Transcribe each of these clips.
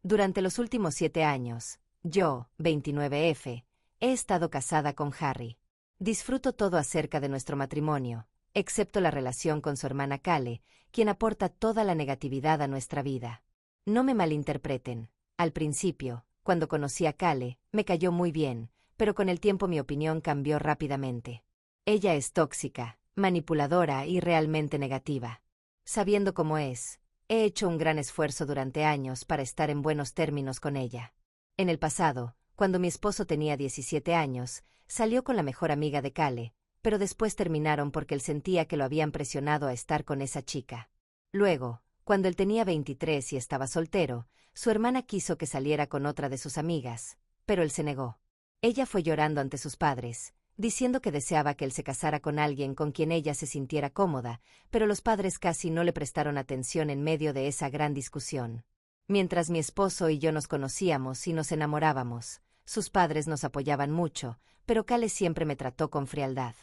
Durante los últimos 7 años, yo, 29F, he estado casada con Harry. Disfruto todo acerca de nuestro matrimonio, excepto la relación con su hermana Kale, quien aporta toda la negatividad a nuestra vida. No me malinterpreten. Al principio, cuando conocí a Kale, me cayó muy bien, pero con el tiempo mi opinión cambió rápidamente. Ella es tóxica, manipuladora y realmente negativa. Sabiendo cómo es, he hecho un gran esfuerzo durante años para estar en buenos términos con ella. En el pasado, cuando mi esposo tenía 17 años, salió con la mejor amiga de Kale, pero después terminaron porque él sentía que lo habían presionado a estar con esa chica. Luego, cuando él tenía 23 y estaba soltero, su hermana quiso que saliera con otra de sus amigas, pero él se negó. Ella fue llorando ante sus padres, diciendo que deseaba que él se casara con alguien con quien ella se sintiera cómoda, pero los padres casi no le prestaron atención en medio de esa gran discusión. Mientras mi esposo y yo nos conocíamos y nos enamorábamos, sus padres nos apoyaban mucho, pero Kale siempre me trató con frialdad.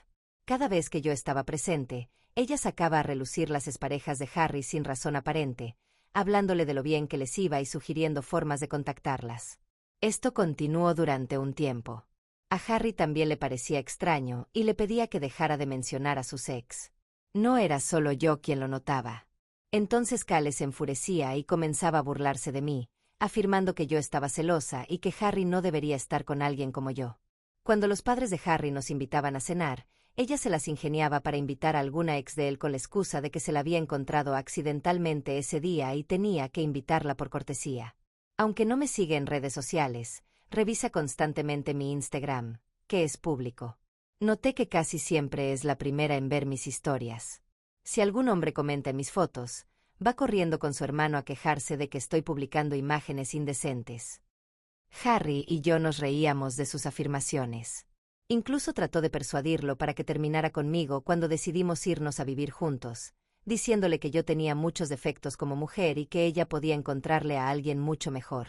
Cada vez que yo estaba presente, ella sacaba a relucir las exparejas de Harry sin razón aparente, hablándole de lo bien que les iba y sugiriendo formas de contactarlas. Esto continuó durante un tiempo. A Harry también le parecía extraño y le pedía que dejara de mencionar a sus ex. No era solo yo quien lo notaba. Entonces Kale se enfurecía y comenzaba a burlarse de mí, afirmando que yo estaba celosa y que Harry no debería estar con alguien como yo. Cuando los padres de Harry nos invitaban a cenar, ella se las ingeniaba para invitar a alguna ex de él con la excusa de que se la había encontrado accidentalmente ese día y tenía que invitarla por cortesía. Aunque no me sigue en redes sociales, revisa constantemente mi Instagram, que es público. Noté que casi siempre es la primera en ver mis historias. Si algún hombre comenta en mis fotos, va corriendo con su hermano a quejarse de que estoy publicando imágenes indecentes. Harry y yo nos reíamos de sus afirmaciones. Incluso trató de persuadirlo para que terminara conmigo cuando decidimos irnos a vivir juntos, diciéndole que yo tenía muchos defectos como mujer y que ella podía encontrarle a alguien mucho mejor.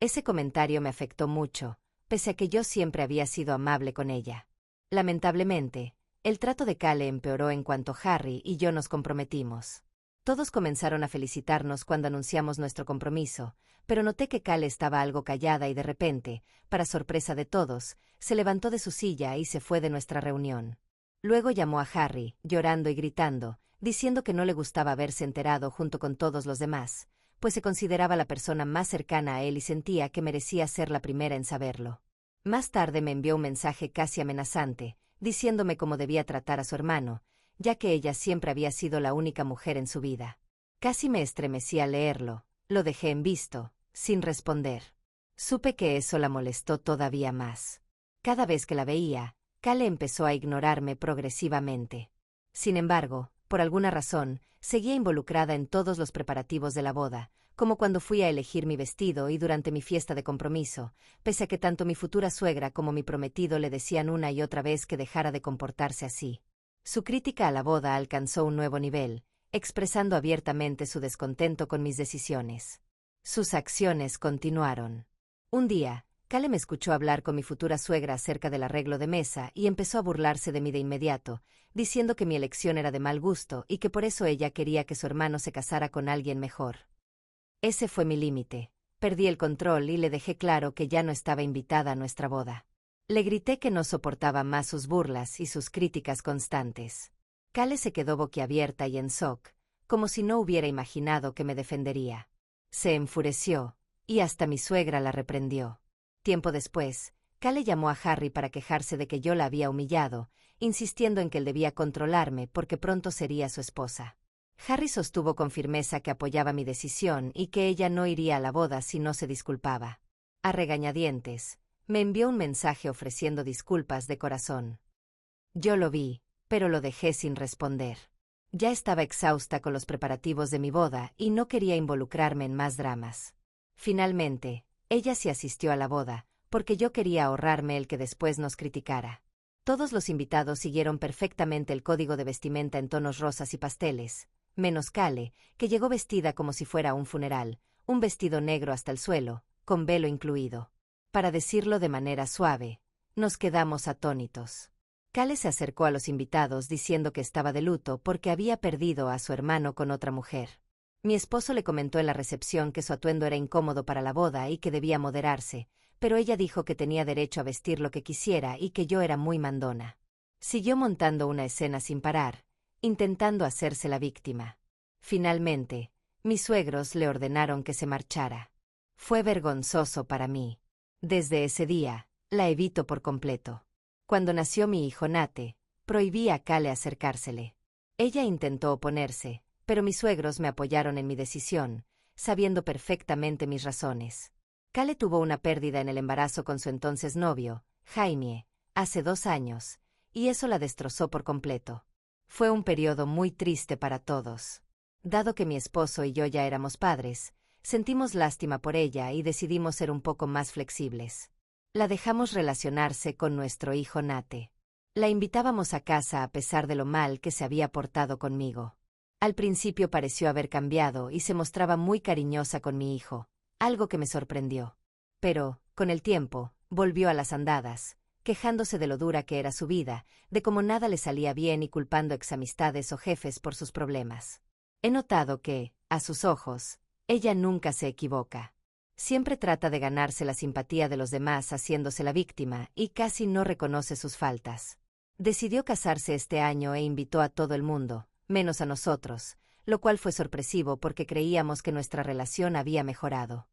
Ese comentario me afectó mucho, pese a que yo siempre había sido amable con ella. Lamentablemente, el trato de Kale empeoró en cuanto Harry y yo nos comprometimos. Todos comenzaron a felicitarnos cuando anunciamos nuestro compromiso, pero noté que Kale estaba algo callada y de repente, para sorpresa de todos, se levantó de su silla y se fue de nuestra reunión. Luego llamó a Harry, llorando y gritando, diciendo que no le gustaba haberse enterado junto con todos los demás, pues se consideraba la persona más cercana a él y sentía que merecía ser la primera en saberlo. Más tarde me envió un mensaje casi amenazante, diciéndome cómo debía tratar a su hermano, ya que ella siempre había sido la única mujer en su vida. Casi me estremecí al leerlo, lo dejé en visto, sin responder. Supe que eso la molestó todavía más. Cada vez que la veía, Kale empezó a ignorarme progresivamente. Sin embargo, por alguna razón, seguía involucrada en todos los preparativos de la boda, como cuando fui a elegir mi vestido y durante mi fiesta de compromiso, pese a que tanto mi futura suegra como mi prometido le decían una y otra vez que dejara de comportarse así. Su crítica a la boda alcanzó un nuevo nivel, expresando abiertamente su descontento con mis decisiones. Sus acciones continuaron. Un día, Kale me escuchó hablar con mi futura suegra acerca del arreglo de mesa y empezó a burlarse de mí de inmediato, diciendo que mi elección era de mal gusto y que por eso ella quería que su hermano se casara con alguien mejor. Ese fue mi límite. Perdí el control y le dejé claro que ya no estaba invitada a nuestra boda. Le grité que no soportaba más sus burlas y sus críticas constantes. Kale se quedó boquiabierta y en shock, como si no hubiera imaginado que me defendería. Se enfureció, y hasta mi suegra la reprendió. Tiempo después, Kale llamó a Harry para quejarse de que yo la había humillado, insistiendo en que él debía controlarme porque pronto sería su esposa. Harry sostuvo con firmeza que apoyaba mi decisión y que ella no iría a la boda si no se disculpaba. A regañadientes, me envió un mensaje ofreciendo disculpas de corazón. Yo lo vi, pero lo dejé sin responder. Ya estaba exhausta con los preparativos de mi boda y no quería involucrarme en más dramas. Finalmente, ella sí asistió a la boda, porque yo quería ahorrarme el que después nos criticara. Todos los invitados siguieron perfectamente el código de vestimenta en tonos rosas y pasteles, menos Kale, que llegó vestida como si fuera un funeral, un vestido negro hasta el suelo, con velo incluido. Para decirlo de manera suave, nos quedamos atónitos. Kale se acercó a los invitados diciendo que estaba de luto porque había perdido a su hermano con otra mujer. Mi esposo le comentó en la recepción que su atuendo era incómodo para la boda y que debía moderarse, pero ella dijo que tenía derecho a vestir lo que quisiera y que yo era muy mandona. Siguió montando una escena sin parar, intentando hacerse la víctima. Finalmente, mis suegros le ordenaron que se marchara. Fue vergonzoso para mí. Desde ese día, la evito por completo. Cuando nació mi hijo Nate, prohibí a Kale acercársele. Ella intentó oponerse, pero mis suegros me apoyaron en mi decisión, sabiendo perfectamente mis razones. Kale tuvo una pérdida en el embarazo con su entonces novio, Jaime, hace 2 años, y eso la destrozó por completo. Fue un periodo muy triste para todos. Dado que mi esposo y yo ya éramos padres, sentimos lástima por ella y decidimos ser un poco más flexibles. La dejamos relacionarse con nuestro hijo Nate. La invitábamos a casa a pesar de lo mal que se había portado conmigo. Al principio pareció haber cambiado y se mostraba muy cariñosa con mi hijo, algo que me sorprendió. Pero, con el tiempo, volvió a las andadas, quejándose de lo dura que era su vida, de cómo nada le salía bien y culpando examistades o jefes por sus problemas. He notado que, a sus ojos, ella nunca se equivoca. Siempre trata de ganarse la simpatía de los demás haciéndose la víctima y casi no reconoce sus faltas. Decidió casarse este año e invitó a todo el mundo, menos a nosotros, lo cual fue sorpresivo porque creíamos que nuestra relación había mejorado.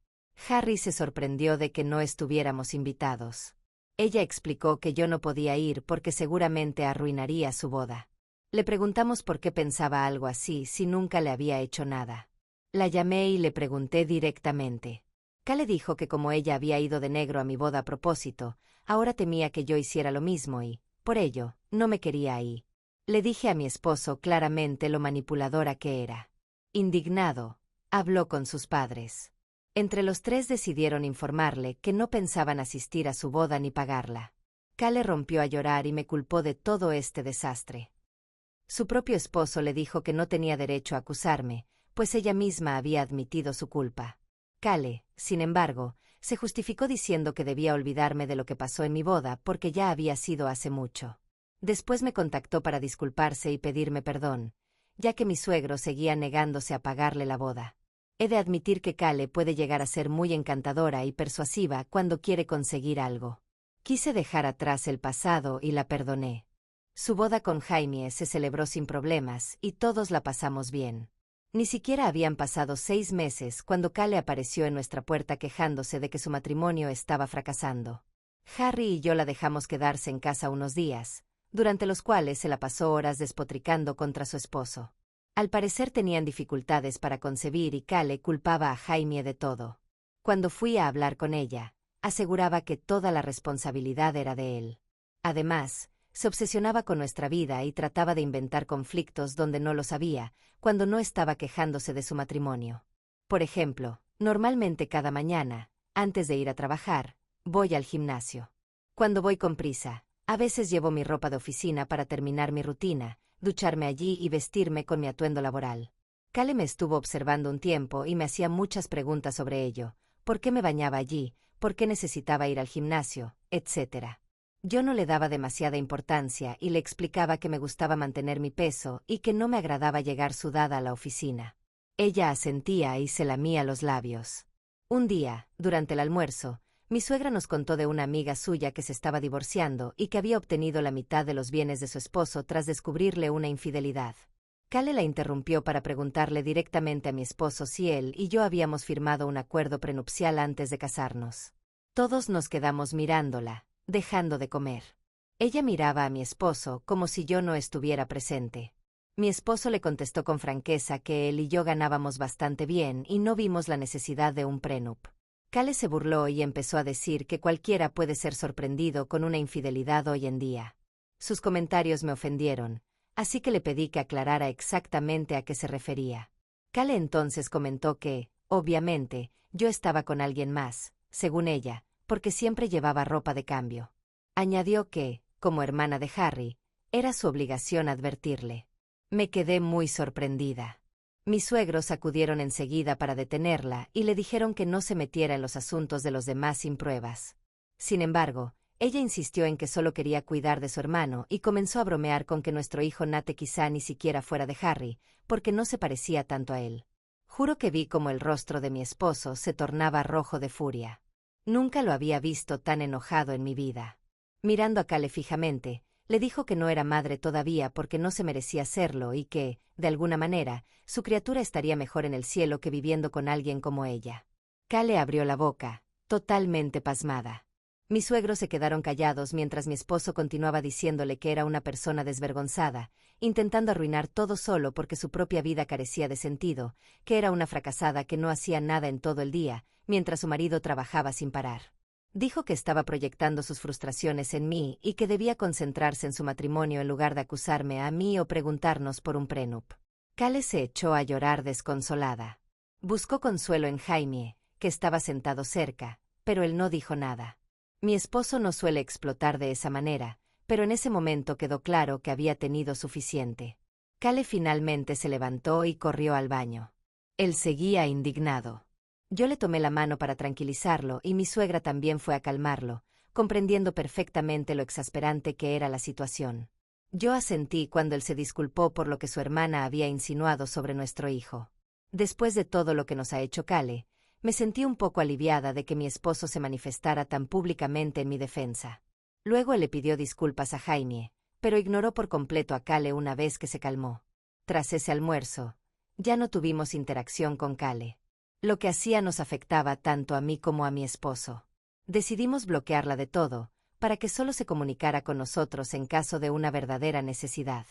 Harry se sorprendió de que no estuviéramos invitados. Ella explicó que yo no podía ir porque seguramente arruinaría su boda. Le preguntamos por qué pensaba algo así si nunca le había hecho nada. La llamé y le pregunté directamente. Kale dijo que como ella había ido de negro a mi boda a propósito, ahora temía que yo hiciera lo mismo y, por ello, no me quería ahí. Le dije a mi esposo claramente lo manipuladora que era. Indignado, habló con sus padres. Entre los 3 decidieron informarle que no pensaban asistir a su boda ni pagarla. Kale rompió a llorar y me culpó de todo este desastre. Su propio esposo le dijo que no tenía derecho a acusarme, pues ella misma había admitido su culpa. Kale, sin embargo, se justificó diciendo que debía olvidarme de lo que pasó en mi boda porque ya había sido hace mucho. Después me contactó para disculparse y pedirme perdón, ya que mi suegro seguía negándose a pagarle la boda. He de admitir que Kale puede llegar a ser muy encantadora y persuasiva cuando quiere conseguir algo. Quise dejar atrás el pasado y la perdoné. Su boda con Jaime se celebró sin problemas y todos la pasamos bien. Ni siquiera habían pasado 6 meses cuando Kale apareció en nuestra puerta quejándose de que su matrimonio estaba fracasando. Harry y yo la dejamos quedarse en casa unos días, durante los cuales se la pasó horas despotricando contra su esposo. Al parecer tenían dificultades para concebir y Kale culpaba a Jaime de todo. Cuando fui a hablar con ella, aseguraba que toda la responsabilidad era de él. Además, se obsesionaba con nuestra vida y trataba de inventar conflictos donde no los había, cuando no estaba quejándose de su matrimonio. Por ejemplo, normalmente cada mañana, antes de ir a trabajar, voy al gimnasio. Cuando voy con prisa, a veces llevo mi ropa de oficina para terminar mi rutina, ducharme allí y vestirme con mi atuendo laboral. Kale me estuvo observando un tiempo y me hacía muchas preguntas sobre ello: por qué me bañaba allí, por qué necesitaba ir al gimnasio, etc. Yo no le daba demasiada importancia y le explicaba que me gustaba mantener mi peso y que no me agradaba llegar sudada a la oficina. Ella asentía y se lamía los labios. Un día, durante el almuerzo, mi suegra nos contó de una amiga suya que se estaba divorciando y que había obtenido la mitad de los bienes de su esposo tras descubrirle una infidelidad. Kale la interrumpió para preguntarle directamente a mi esposo si él y yo habíamos firmado un acuerdo prenupcial antes de casarnos. Todos nos quedamos mirándola, dejando de comer. Ella miraba a mi esposo como si yo no estuviera presente. Mi esposo le contestó con franqueza que él y yo ganábamos bastante bien y no vimos la necesidad de un prenup. Kale se burló y empezó a decir que cualquiera puede ser sorprendido con una infidelidad hoy en día. Sus comentarios me ofendieron, así que le pedí que aclarara exactamente a qué se refería. Kale entonces comentó que, obviamente, yo estaba con alguien más, según ella, porque siempre llevaba ropa de cambio. Añadió que, como hermana de Harry, era su obligación advertirle. Me quedé muy sorprendida. Mis suegros acudieron enseguida para detenerla y le dijeron que no se metiera en los asuntos de los demás sin pruebas. Sin embargo, ella insistió en que solo quería cuidar de su hermano y comenzó a bromear con que nuestro hijo Nate quizá ni siquiera fuera de Harry, porque no se parecía tanto a él. Juro que vi como el rostro de mi esposo se tornaba rojo de furia. Nunca lo había visto tan enojado en mi vida. Mirando a Kale fijamente, le dijo que no era madre todavía porque no se merecía serlo y que, de alguna manera, su criatura estaría mejor en el cielo que viviendo con alguien como ella. Kale abrió la boca, totalmente pasmada. Mis suegros se quedaron callados mientras mi esposo continuaba diciéndole que era una persona desvergonzada, intentando arruinar todo solo porque su propia vida carecía de sentido, que era una fracasada que no hacía nada en todo el día, mientras su marido trabajaba sin parar. Dijo que estaba proyectando sus frustraciones en mí y que debía concentrarse en su matrimonio en lugar de acusarme a mí o preguntarnos por un prenup. Kale se echó a llorar desconsolada. Buscó consuelo en Jaime, que estaba sentado cerca, pero él no dijo nada. Mi esposo no suele explotar de esa manera, pero en ese momento quedó claro que había tenido suficiente. Kale finalmente se levantó y corrió al baño. Él seguía indignado. Yo le tomé la mano para tranquilizarlo y mi suegra también fue a calmarlo, comprendiendo perfectamente lo exasperante que era la situación. Yo asentí cuando él se disculpó por lo que su hermana había insinuado sobre nuestro hijo. Después de todo lo que nos ha hecho Kale, me sentí un poco aliviada de que mi esposo se manifestara tan públicamente en mi defensa. Luego él le pidió disculpas a Jaime, pero ignoró por completo a Kale una vez que se calmó. Tras ese almuerzo, ya no tuvimos interacción con Kale. Lo que hacía nos afectaba tanto a mí como a mi esposo. Decidimos bloquearla de todo, para que solo se comunicara con nosotros en caso de una verdadera necesidad.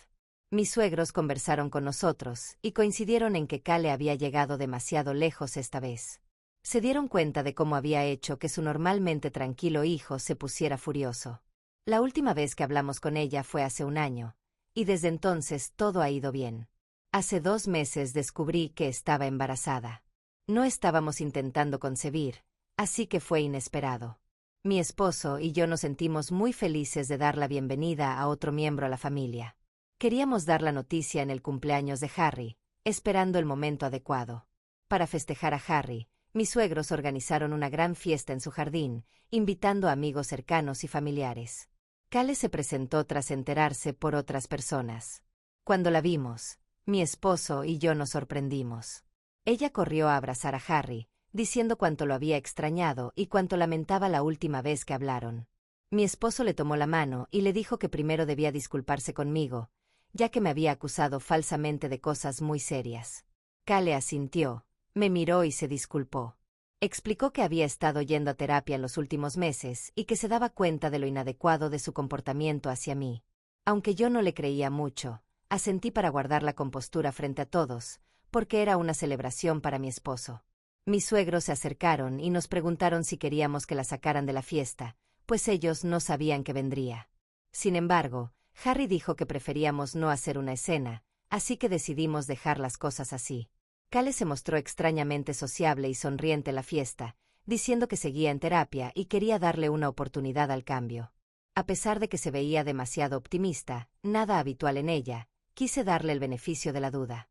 Mis suegros conversaron con nosotros y coincidieron en que Kale había llegado demasiado lejos esta vez. Se dieron cuenta de cómo había hecho que su normalmente tranquilo hijo se pusiera furioso. La última vez que hablamos con ella fue hace un año, y desde entonces todo ha ido bien. Hace 2 meses descubrí que estaba embarazada. No estábamos intentando concebir, así que fue inesperado. Mi esposo y yo nos sentimos muy felices de dar la bienvenida a otro miembro a la familia. Queríamos dar la noticia en el cumpleaños de Harry, esperando el momento adecuado. Para festejar a Harry, mis suegros organizaron una gran fiesta en su jardín, invitando a amigos cercanos y familiares. Kale se presentó tras enterarse por otras personas. Cuando la vimos, mi esposo y yo nos sorprendimos. Ella corrió a abrazar a Harry, diciendo cuánto lo había extrañado y cuánto lamentaba la última vez que hablaron. Mi esposo le tomó la mano y le dijo que primero debía disculparse conmigo, ya que me había acusado falsamente de cosas muy serias. Kale asintió, me miró y se disculpó. Explicó que había estado yendo a terapia en los últimos meses y que se daba cuenta de lo inadecuado de su comportamiento hacia mí. Aunque yo no le creía mucho, asentí para guardar la compostura frente a todos, porque era una celebración para mi esposo. Mis suegros se acercaron y nos preguntaron si queríamos que la sacaran de la fiesta, pues ellos no sabían que vendría. Sin embargo, Harry dijo que preferíamos no hacer una escena, así que decidimos dejar las cosas así. Kale se mostró extrañamente sociable y sonriente en la fiesta, diciendo que seguía en terapia y quería darle una oportunidad al cambio. A pesar de que se veía demasiado optimista, nada habitual en ella, quise darle el beneficio de la duda.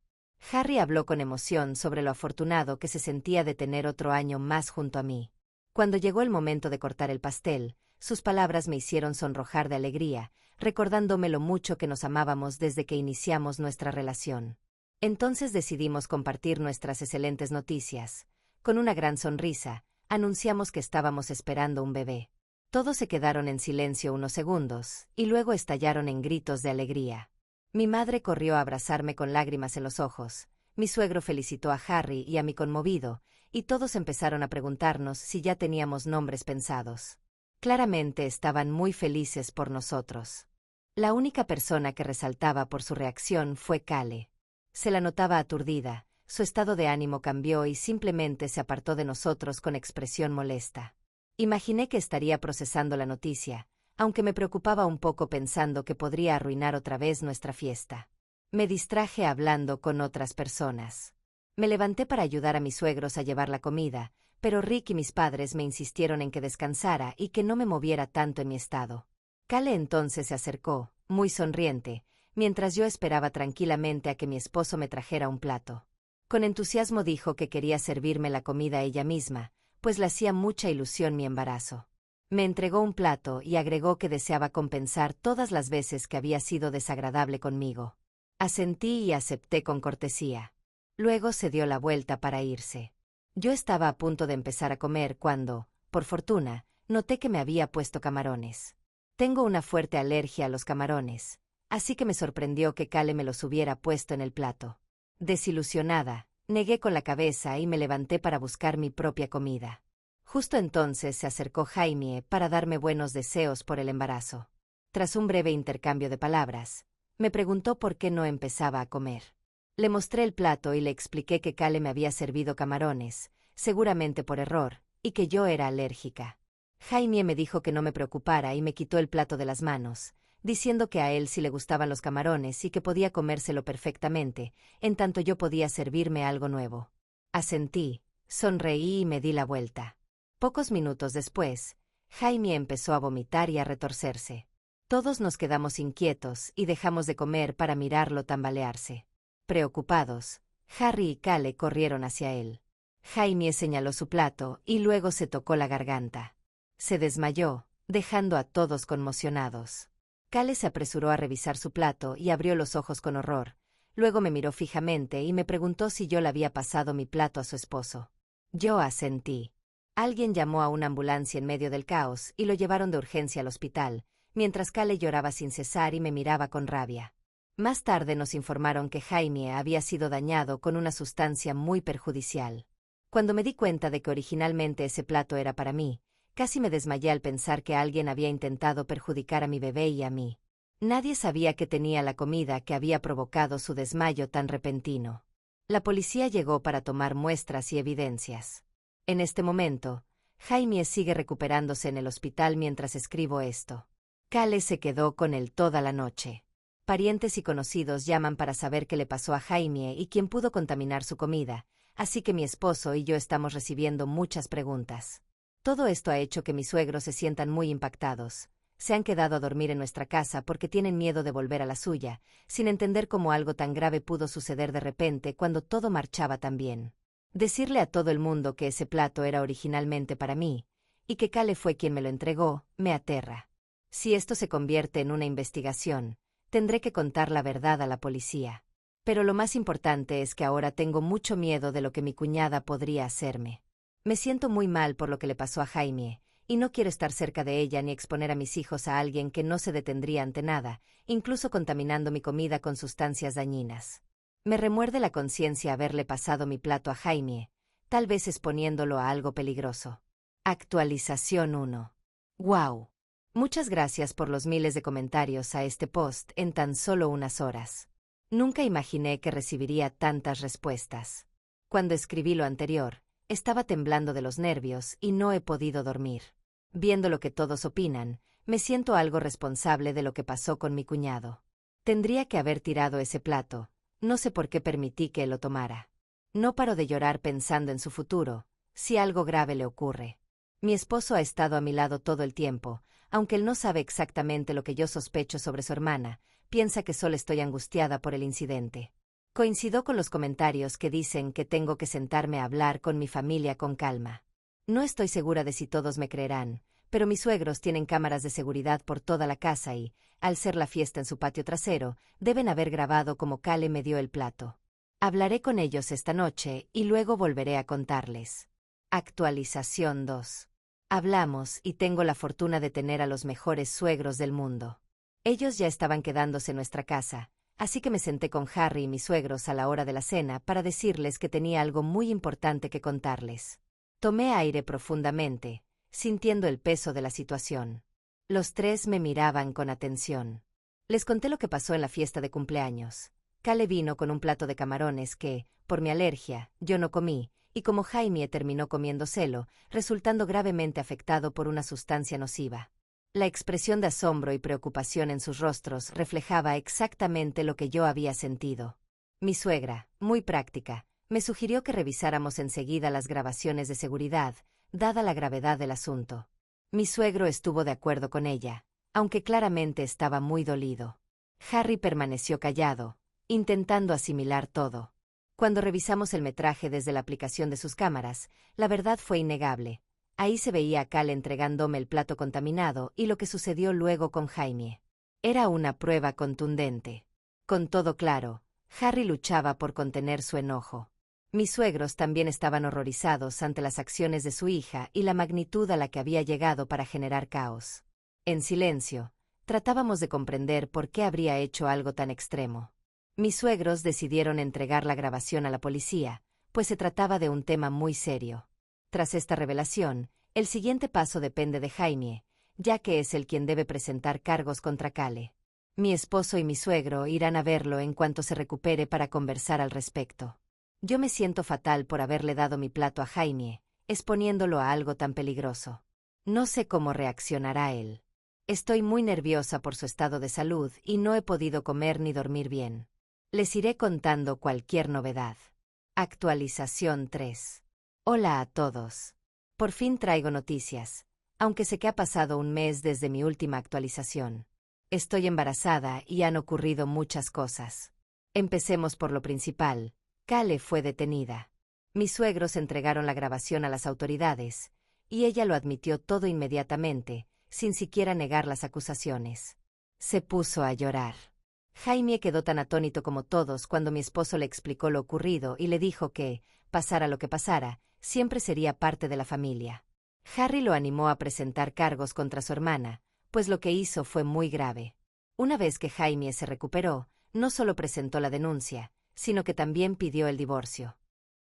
Harry habló con emoción sobre lo afortunado que se sentía de tener otro año más junto a mí. Cuando llegó el momento de cortar el pastel, sus palabras me hicieron sonrojar de alegría, recordándome lo mucho que nos amábamos desde que iniciamos nuestra relación. Entonces decidimos compartir nuestras excelentes noticias. Con una gran sonrisa, anunciamos que estábamos esperando un bebé. Todos se quedaron en silencio unos segundos, y luego estallaron en gritos de alegría. Mi madre corrió a abrazarme con lágrimas en los ojos, mi suegro felicitó a Harry y a mí conmovido, y todos empezaron a preguntarnos si ya teníamos nombres pensados. Claramente estaban muy felices por nosotros. La única persona que resaltaba por su reacción fue Kale. Se la notaba aturdida, su estado de ánimo cambió y simplemente se apartó de nosotros con expresión molesta. Imaginé que estaría procesando la noticia, aunque me preocupaba un poco pensando que podría arruinar otra vez nuestra fiesta. Me distraje hablando con otras personas. Me levanté para ayudar a mis suegros a llevar la comida, pero Rick y mis padres me insistieron en que descansara y que no me moviera tanto en mi estado. Kale entonces se acercó, muy sonriente, mientras yo esperaba tranquilamente a que mi esposo me trajera un plato. Con entusiasmo dijo que quería servirme la comida ella misma, pues le hacía mucha ilusión mi embarazo. Me entregó un plato y agregó que deseaba compensar todas las veces que había sido desagradable conmigo. Asentí y acepté con cortesía. Luego se dio la vuelta para irse. Yo estaba a punto de empezar a comer cuando, por fortuna, noté que me había puesto camarones. Tengo una fuerte alergia a los camarones, así que me sorprendió que Kale me los hubiera puesto en el plato. Desilusionada, negué con la cabeza y me levanté para buscar mi propia comida. Justo entonces se acercó Jaime para darme buenos deseos por el embarazo. Tras un breve intercambio de palabras, me preguntó por qué no empezaba a comer. Le mostré el plato y le expliqué que Kale me había servido camarones, seguramente por error, y que yo era alérgica. Jaime me dijo que no me preocupara y me quitó el plato de las manos, diciendo que a él sí le gustaban los camarones y que podía comérselo perfectamente, en tanto yo podía servirme algo nuevo. Asentí, sonreí y me di la vuelta. Pocos minutos después, Jaime empezó a vomitar y a retorcerse. Todos nos quedamos inquietos y dejamos de comer para mirarlo tambalearse. Preocupados, Harry y Kale corrieron hacia él. Jaime señaló su plato y luego se tocó la garganta. Se desmayó, dejando a todos conmocionados. Kale se apresuró a revisar su plato y abrió los ojos con horror. Luego me miró fijamente y me preguntó si yo le había pasado mi plato a su esposo. Yo asentí. Alguien llamó a una ambulancia en medio del caos y lo llevaron de urgencia al hospital, mientras Kale lloraba sin cesar y me miraba con rabia. Más tarde nos informaron que Jaime había sido dañado con una sustancia muy perjudicial. Cuando me di cuenta de que originalmente ese plato era para mí, casi me desmayé al pensar que alguien había intentado perjudicar a mi bebé y a mí. Nadie sabía que tenía la comida que había provocado su desmayo tan repentino. La policía llegó para tomar muestras y evidencias. En este momento, Jaime sigue recuperándose en el hospital mientras escribo esto. Kale se quedó con él toda la noche. Parientes y conocidos llaman para saber qué le pasó a Jaime y quién pudo contaminar su comida, así que mi esposo y yo estamos recibiendo muchas preguntas. Todo esto ha hecho que mis suegros se sientan muy impactados. Se han quedado a dormir en nuestra casa porque tienen miedo de volver a la suya, sin entender cómo algo tan grave pudo suceder de repente cuando todo marchaba tan bien. Decirle a todo el mundo que ese plato era originalmente para mí, y que Kale fue quien me lo entregó, me aterra. Si esto se convierte en una investigación, tendré que contar la verdad a la policía. Pero lo más importante es que ahora tengo mucho miedo de lo que mi cuñada podría hacerme. Me siento muy mal por lo que le pasó a Jaime, y no quiero estar cerca de ella ni exponer a mis hijos a alguien que no se detendría ante nada, incluso contaminando mi comida con sustancias dañinas. Me remuerde la conciencia haberle pasado mi plato a Jaime, tal vez exponiéndolo a algo peligroso. Actualización 1. ¡Wow! Muchas gracias por los miles de comentarios a este post en tan solo unas horas. Nunca imaginé que recibiría tantas respuestas. Cuando escribí lo anterior, estaba temblando de los nervios y no he podido dormir. Viendo lo que todos opinan, me siento algo responsable de lo que pasó con mi cuñado. Tendría que haber tirado ese plato, no sé por qué permití que él lo tomara. No paro de llorar pensando en su futuro, si algo grave le ocurre. Mi esposo ha estado a mi lado todo el tiempo, aunque él no sabe exactamente lo que yo sospecho sobre su hermana, piensa que solo estoy angustiada por el incidente. Coincido con los comentarios que dicen que tengo que sentarme a hablar con mi familia con calma. No estoy segura de si todos me creerán, pero mis suegros tienen cámaras de seguridad por toda la casa y, al ser la fiesta en su patio trasero, deben haber grabado cómo Kale me dio el plato. Hablaré con ellos esta noche y luego volveré a contarles. Actualización 2. Hablamos y tengo la fortuna de tener a los mejores suegros del mundo. Ellos ya estaban quedándose en nuestra casa, así que me senté con Harry y mis suegros a la hora de la cena para decirles que tenía algo muy importante que contarles. Tomé aire profundamente, sintiendo el peso de la situación. Los tres me miraban con atención. Les conté lo que pasó en la fiesta de cumpleaños. Kale vino con un plato de camarones que, por mi alergia, yo no comí, y como Jaime terminó comiéndoselo, resultando gravemente afectado por una sustancia nociva. La expresión de asombro y preocupación en sus rostros reflejaba exactamente lo que yo había sentido. Mi suegra, muy práctica, me sugirió que revisáramos enseguida las grabaciones de seguridad, dada la gravedad del asunto. Mi suegro estuvo de acuerdo con ella, aunque claramente estaba muy dolido. Harry permaneció callado, intentando asimilar todo. Cuando revisamos el metraje desde la aplicación de sus cámaras, la verdad fue innegable. Ahí se veía a Kale entregándome el plato contaminado y lo que sucedió luego con Jaime. Era una prueba contundente. Con todo claro, Harry luchaba por contener su enojo. Mis suegros también estaban horrorizados ante las acciones de su hija y la magnitud a la que había llegado para generar caos. En silencio, tratábamos de comprender por qué habría hecho algo tan extremo. Mis suegros decidieron entregar la grabación a la policía, pues se trataba de un tema muy serio. Tras esta revelación, el siguiente paso depende de Jaime, ya que es él quien debe presentar cargos contra Cale. Mi esposo y mi suegro irán a verlo en cuanto se recupere para conversar al respecto. Yo me siento fatal por haberle dado mi plato a Jaime, exponiéndolo a algo tan peligroso. No sé cómo reaccionará él. Estoy muy nerviosa por su estado de salud y no he podido comer ni dormir bien. Les iré contando cualquier novedad. Actualización 3. Hola a todos. Por fin traigo noticias, aunque sé que ha pasado un mes desde mi última actualización. Estoy embarazada y han ocurrido muchas cosas. Empecemos por lo principal. Cale fue detenida. Mis suegros entregaron la grabación a las autoridades, y ella lo admitió todo inmediatamente, sin siquiera negar las acusaciones. Se puso a llorar. Jaime quedó tan atónito como todos cuando mi esposo le explicó lo ocurrido y le dijo que, pasara lo que pasara, siempre sería parte de la familia. Harry lo animó a presentar cargos contra su hermana, pues lo que hizo fue muy grave. Una vez que Jaime se recuperó, no solo presentó la denuncia, sino que también pidió el divorcio.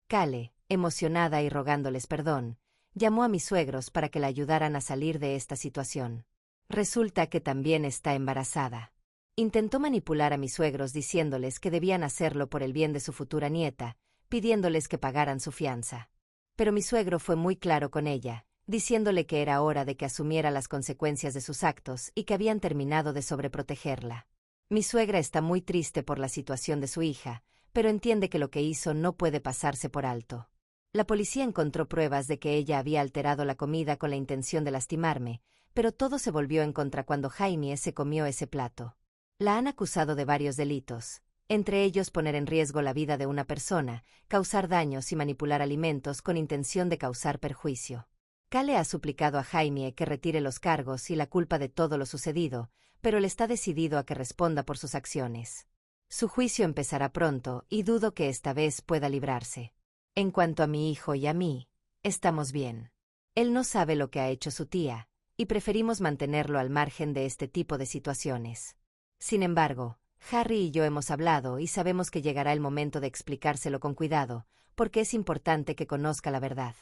Cale, emocionada y rogándoles perdón, llamó a mis suegros para que la ayudaran a salir de esta situación. Resulta que también está embarazada. Intentó manipular a mis suegros diciéndoles que debían hacerlo por el bien de su futura nieta, pidiéndoles que pagaran su fianza. Pero mi suegro fue muy claro con ella, diciéndole que era hora de que asumiera las consecuencias de sus actos y que habían terminado de sobreprotegerla. Mi suegra está muy triste por la situación de su hija, pero entiende que lo que hizo no puede pasarse por alto. La policía encontró pruebas de que ella había alterado la comida con la intención de lastimarme, pero todo se volvió en contra cuando Jaime se comió ese plato. La han acusado de varios delitos, entre ellos poner en riesgo la vida de una persona, causar daños y manipular alimentos con intención de causar perjuicio. Cale ha suplicado a Jaime que retire los cargos y la culpa de todo lo sucedido, pero él está decidido a que responda por sus acciones. Su juicio empezará pronto y dudo que esta vez pueda librarse. En cuanto a mi hijo y a mí, estamos bien. Él no sabe lo que ha hecho su tía, y preferimos mantenerlo al margen de este tipo de situaciones. Sin embargo, Harry y yo hemos hablado y sabemos que llegará el momento de explicárselo con cuidado, porque es importante que conozca la verdad.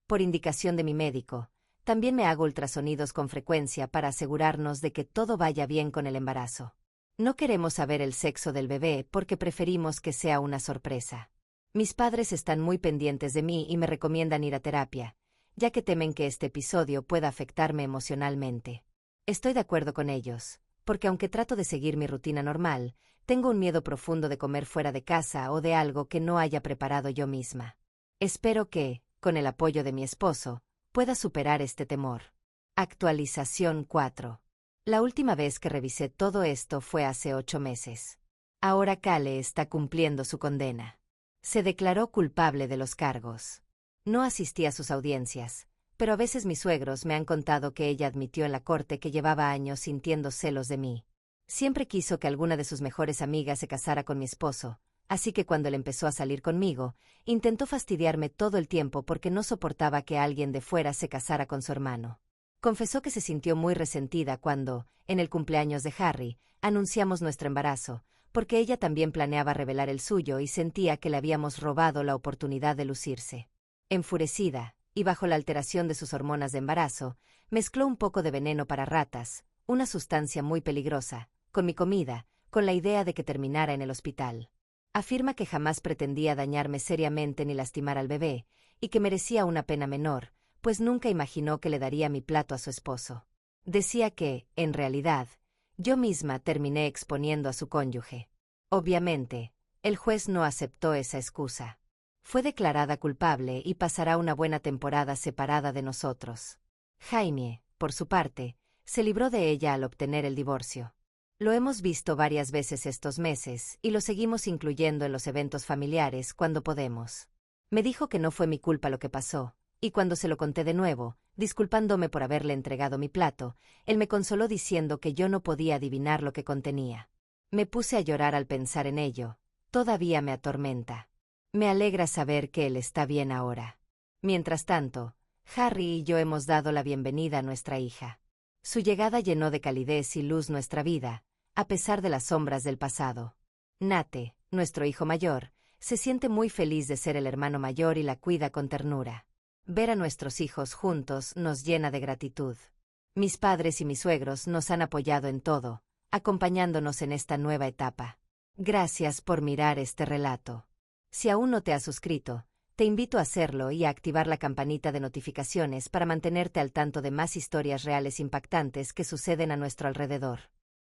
Por indicación de mi médico, también me hago ultrasonidos con frecuencia para asegurarnos de que todo vaya bien con el embarazo. No queremos saber el sexo del bebé porque preferimos que sea una sorpresa. Mis padres están muy pendientes de mí y me recomiendan ir a terapia, ya que temen que este episodio pueda afectarme emocionalmente. Estoy de acuerdo con ellos, porque aunque trato de seguir mi rutina normal, tengo un miedo profundo de comer fuera de casa o de algo que no haya preparado yo misma. Espero que, con el apoyo de mi esposo, pueda superar este temor. Actualización 4. La última vez que revisé todo esto fue hace 8 meses. Ahora Cale está cumpliendo su condena. Se declaró culpable de los cargos. No asistí a sus audiencias, pero a veces mis suegros me han contado que ella admitió en la corte que llevaba años sintiendo celos de mí. Siempre quiso que alguna de sus mejores amigas se casara con mi esposo, así que cuando él empezó a salir conmigo, intentó fastidiarme todo el tiempo porque no soportaba que alguien de fuera se casara con su hermano. Confesó que se sintió muy resentida cuando, en el cumpleaños de Harry, anunciamos nuestro embarazo, porque ella también planeaba revelar el suyo y sentía que le habíamos robado la oportunidad de lucirse. Enfurecida, y bajo la alteración de sus hormonas de embarazo, mezcló un poco de veneno para ratas, una sustancia muy peligrosa, con mi comida, con la idea de que terminara en el hospital. Afirma que jamás pretendía dañarme seriamente ni lastimar al bebé, y que merecía una pena menor, pues nunca imaginó que le daría mi plato a su esposo. Decía que, en realidad, yo misma terminé exponiendo a su cónyuge. Obviamente, el juez no aceptó esa excusa. Fue declarada culpable y pasará una buena temporada separada de nosotros. Jaime, por su parte, se libró de ella al obtener el divorcio. Lo hemos visto varias veces estos meses y lo seguimos incluyendo en los eventos familiares cuando podemos. Me dijo que no fue mi culpa lo que pasó, y cuando se lo conté de nuevo, disculpándome por haberle entregado mi plato, él me consoló diciendo que yo no podía adivinar lo que contenía. Me puse a llorar al pensar en ello, todavía me atormenta. Me alegra saber que él está bien ahora. Mientras tanto, Harry y yo hemos dado la bienvenida a nuestra hija. Su llegada llenó de calidez y luz nuestra vida, a pesar de las sombras del pasado. Nate, nuestro hijo mayor, se siente muy feliz de ser el hermano mayor y la cuida con ternura. Ver a nuestros hijos juntos nos llena de gratitud. Mis padres y mis suegros nos han apoyado en todo, acompañándonos en esta nueva etapa. Gracias por mirar este relato. Si aún no te has suscrito, te invito a hacerlo y a activar la campanita de notificaciones para mantenerte al tanto de más historias reales impactantes que suceden a nuestro alrededor.